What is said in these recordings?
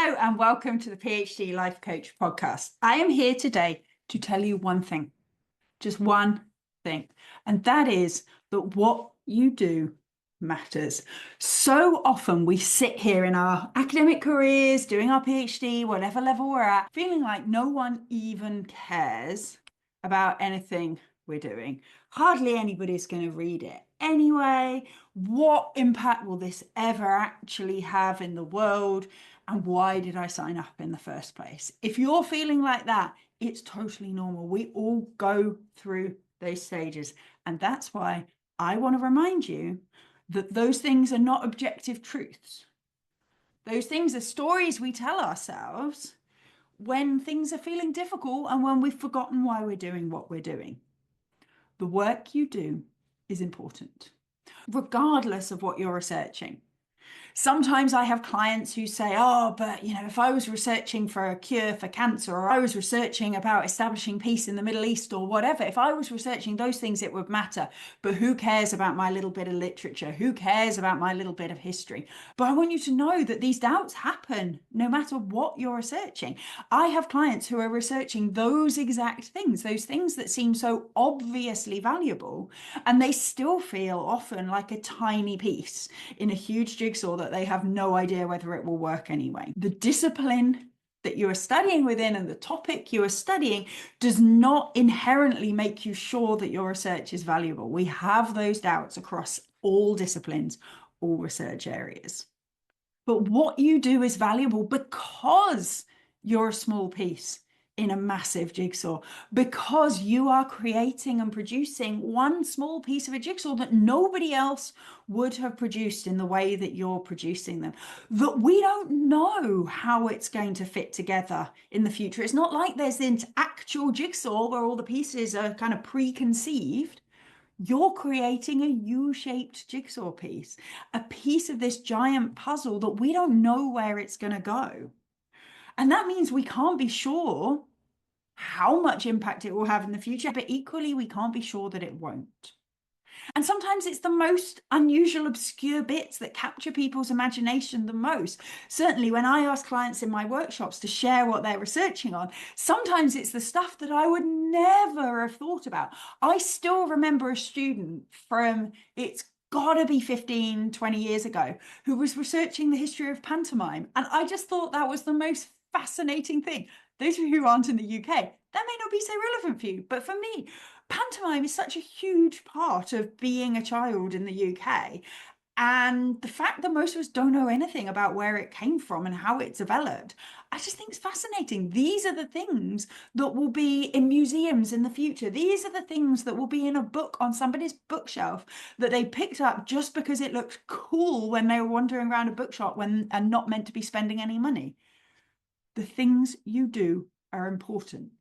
Hello and welcome to the PhD Life Coach podcast. I am here today to tell you one thing, just one thing, and that is that what you do matters. So often we sit here in our academic careers, doing our PhD, whatever level we're at, feeling like no one even cares about anything we're doing. Hardly anybody's going to read it anyway. What impact will this ever actually have in the world? And why did I sign up in the first place? If you're feeling like that, it's totally normal. We all go through those stages. And that's why I want to remind you that those things are not objective truths. Those things are stories we tell ourselves when things are feeling difficult and when we've forgotten why we're doing what we're doing. The work you do is important, regardless of what you're researching. Sometimes I have clients who say, oh, but if I was researching for a cure for cancer, or I was researching about establishing peace in the Middle East or whatever, if I was researching those things, it would matter. But who cares about my little bit of literature? Who cares about my little bit of history? But I want you to know that these doubts happen no matter what you're researching. I have clients who are researching those exact things, those things that seem so obviously valuable, and they still feel often like a tiny piece in a huge jigsaw that they have no idea whether it will work anyway. The discipline that you are studying within and the topic you are studying does not inherently make you sure that your research is valuable. We have those doubts across all disciplines, all research areas. But what you do is valuable because you're a small piece in a massive jigsaw, because you are creating and producing one small piece of a jigsaw that nobody else would have produced in the way that you're producing them, that we don't know how it's going to fit together in the future. It's not like there's this actual jigsaw where all the pieces are kind of preconceived. You're creating a U-shaped jigsaw piece, a piece of this giant puzzle that we don't know where it's going to go. And that means we can't be sure how much impact it will have in the future, but equally, we can't be sure that it won't. And sometimes it's the most unusual, obscure bits that capture people's imagination the most. Certainly, when I ask clients in my workshops to share what they're researching on, sometimes it's the stuff that I would never have thought about. I still remember a student from, it's gotta be 15, 20 years ago, who was researching the history of pantomime. And I just thought that was the most fascinating thing. Those of you who aren't in the UK, that may not be so relevant for you, but for me, pantomime is such a huge part of being a child in the UK. And the fact that most of us don't know anything about where it came from and how it developed, I just think it's fascinating. These are the things that will be in museums in the future. These are the things that will be in a book on somebody's bookshelf that they picked up just because it looked cool when they were wandering around a bookshop and not meant to be spending any money. The things you do are important.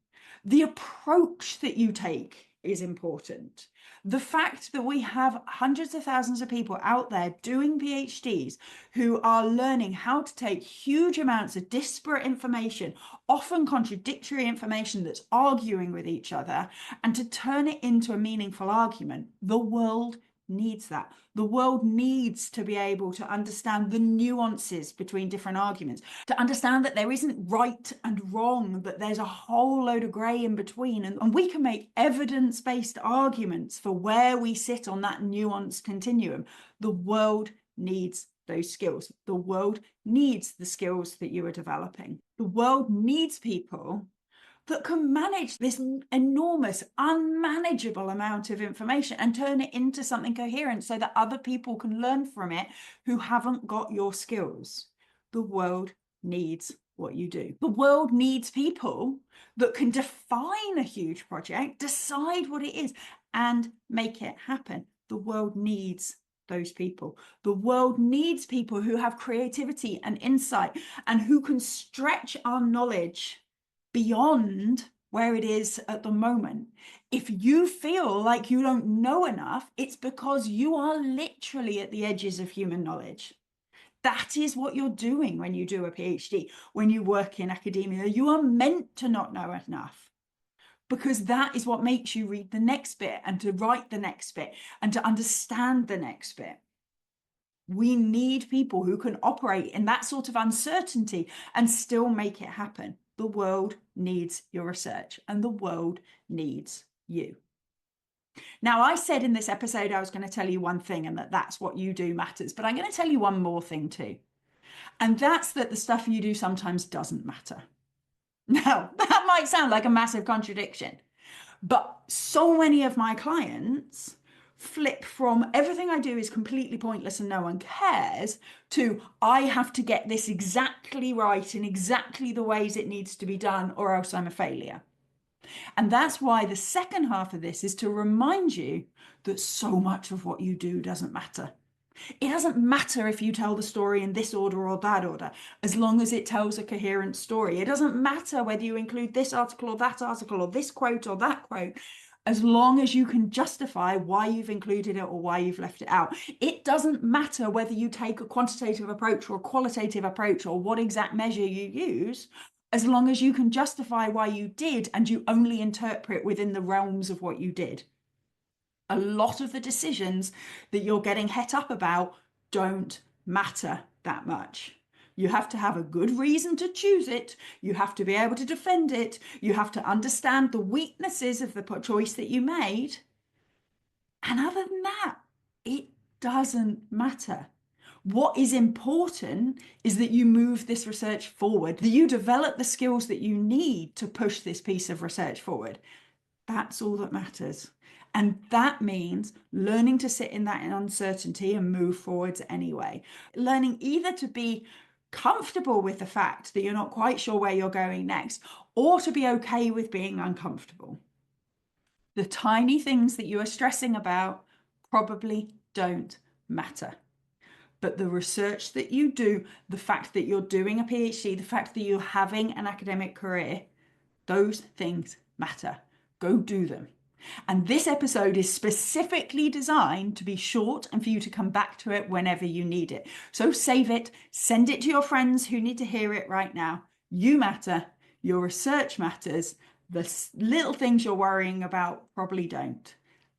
The approach that you take is important. The fact that we have hundreds of thousands of people out there doing PhDs who are learning how to take huge amounts of disparate information, often contradictory information that's arguing with each other, and to turn it into a meaningful argument, the world needs that. The world needs to be able to understand the nuances between different arguments, to understand that there isn't right and wrong, that there's a whole load of grey in between, and we can make evidence-based arguments for where we sit on that nuanced continuum. The world needs those skills. The world needs the skills that you are developing. The world needs people that can manage this enormous, unmanageable amount of information and turn it into something coherent so that other people can learn from it who haven't got your skills. The world needs what you do. The world needs people that can define a huge project, decide what it is, and make it happen. The world needs those people. The world needs people who have creativity and insight and who can stretch our knowledge beyond where it is at the moment. If you feel like you don't know enough, it's because you are literally at the edges of human knowledge. That is what you're doing when you do a PhD, when you work in academia. You are meant to not know enough, because that is what makes you read the next bit and to write the next bit and to understand the next bit. We need people who can operate in that sort of uncertainty and still make it happen. The world needs your research, and the world needs you. Now, I said in this episode I was going to tell you one thing, and that's what you do matters, but I'm going to tell you one more thing too. And that's that the stuff you do sometimes doesn't matter. Now, that might sound like a massive contradiction, but so many of my clients flip from everything I do is completely pointless and no one cares to I have to get this exactly right in exactly the ways it needs to be done or else I'm a failure. And that's why the second half of this is to remind you that so much of what you do doesn't matter. It doesn't matter if you tell the story in this order or that order, as long as it tells a coherent story. It doesn't matter whether you include this article or that article or this quote or that quote, as long as you can justify why you've included it or why you've left it out. It doesn't matter whether you take a quantitative approach or a qualitative approach or what exact measure you use, as long as you can justify why you did and you only interpret within the realms of what you did. A lot of the decisions that you're getting het up about don't matter that much. You have to have a good reason to choose it. You have to be able to defend it. You have to understand the weaknesses of the choice that you made. And other than that, it doesn't matter. What is important is that you move this research forward, that you develop the skills that you need to push this piece of research forward. That's all that matters. And that means learning to sit in that uncertainty and move forwards anyway. Learning either to be comfortable with the fact that you're not quite sure where you're going next, or to be okay with being uncomfortable. The tiny things that you are stressing about probably don't matter. But the research that you do, the fact that you're doing a PhD, the fact that you're having an academic career, those things matter. Go do them. And this episode is specifically designed to be short and for you to come back to it whenever you need it. So save it, send it to your friends who need to hear it right now. You matter, your research matters, the little things you're worrying about probably don't.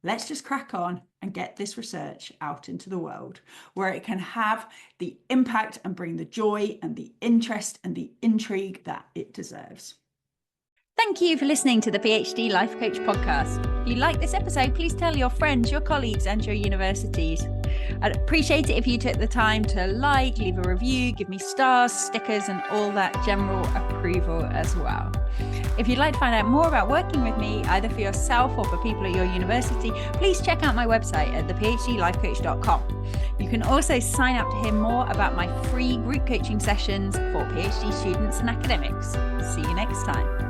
Let's just crack on and get this research out into the world where it can have the impact and bring the joy and the interest and the intrigue that it deserves. Thank you for listening to the PhD Life Coach podcast. If you like this episode, please tell your friends, your colleagues, and your universities. I'd appreciate it if you took the time to like, leave a review, give me stars, stickers, and all that general approval as well. If you'd like to find out more about working with me, either for yourself or for people at your university, please check out my website at thephdlifecoach.com. You can also sign up to hear more about my free group coaching sessions for PhD students and academics. See you next time.